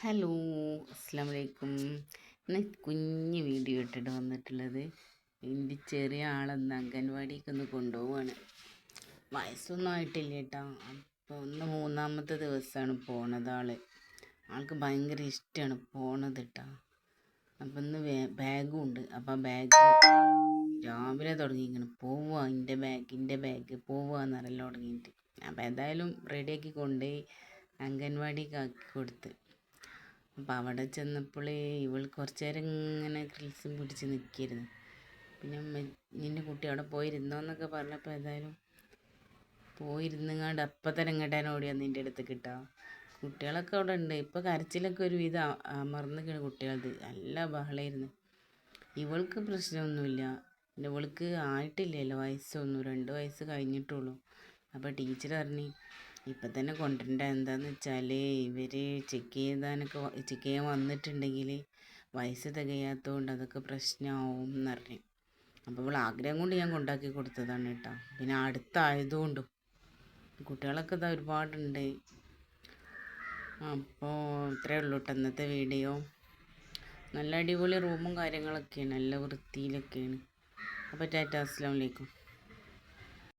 Hello, അസ്സാം വലൈക്കും. ഇന്ന് കുഞ്ഞ് വീഡിയോ ഇട്ടിട്ട് വന്നിട്ടുള്ളത് എൻ്റെ ചെറിയ ആളെന്ന് അംഗൻവാടിക്ക് ഒന്ന് കൊണ്ടുപോവാണ്. വയസ്സൊന്നും ആയിട്ടില്ല കേട്ടോ. അപ്പോൾ ഒന്ന് 3-ാമത്തെ ദിവസമാണ് പോണത്. ആൾക്ക് ഭയങ്കര ഇഷ്ടമാണ് പോണത് കേട്ടോ. അപ്പം ഇന്ന് ബാഗും ഉണ്ട്. അപ്പം ആ ബാഗ് രാവിലെ തുടങ്ങിയിരിക്കണം, പോവുക എൻ്റെ ബാഗ് പോവുകയെന്നറിയില്ല തുടങ്ങിയിട്ട്. അപ്പം ഏതായാലും റെഡിയാക്കി കൊണ്ടുപോയി അംഗൻവാടിക്ക് ആക്കി കൊടുത്ത്. അപ്പോൾ അവിടെ ചെന്നപ്പോൾ ഇവൾ കുറച്ച് നേരം ഇങ്ങനെ ക്രിൽസും പിടിച്ച് നിൽക്കിയിരുന്നു. പിന്നെ നിൻ്റെ കുട്ടി അവിടെ പോയിരുന്നോന്നൊക്കെ പറഞ്ഞപ്പോൾ ഏതായാലും പോയിരുന്നങ്ങാണ്ട് അപ്പം തന്നെ ഇങ്ങോട്ടേനെ ഓടിയാൽ നിൻ്റെ അടുത്ത് കിട്ടാം. കുട്ടികളൊക്കെ അവിടെ ഉണ്ട്. ഇപ്പോൾ കരച്ചിലൊക്കെ ഒരു വിധം അമർന്നിക്കണ് കുട്ടികളത്. നല്ല ബഹളമായിരുന്നു. ഇവൾക്ക് പ്രശ്നമൊന്നുമില്ല. ഇവൾക്ക് ആയിട്ടില്ലല്ലോ വയസ്സൊന്നും, 2 വയസ്സ് കഴിഞ്ഞിട്ടുള്ളൂ. അപ്പോൾ ടീച്ചർ പറഞ്ഞു ഇപ്പം തന്നെ കൊണ്ടുവരേണ്ട. എന്താണെന്ന് വെച്ചാൽ ഇവർ ചെക്ക് ചെയ്യാൻ വന്നിട്ടുണ്ടെങ്കിൽ വയസ്സ് തികയാത്തതുകൊണ്ട് അതൊക്കെ പ്രശ്നമാവും എന്ന് പറഞ്ഞു. അപ്പോൾ ഇവൾ ആഗ്രഹം കൊണ്ട് ഞാൻ കൊണ്ടാക്കി കൊടുത്തതാണ് കേട്ടോ. പിന്നെ അടുത്തായതുകൊണ്ടും കുട്ടികളൊക്കെ ഇതാ ഒരുപാടുണ്ട്. അപ്പോൾ ഇത്രയേ ഉള്ളൂ കേട്ടോ ഇന്നത്തെ വീഡിയോ. നല്ല അടിപൊളി റൂമും കാര്യങ്ങളൊക്കെയാണ്, നല്ല വൃത്തിയിലൊക്കെയാണ്. അപ്പോൾ ടാറ്റാ, അസ്സലാമു അലൈക്കും.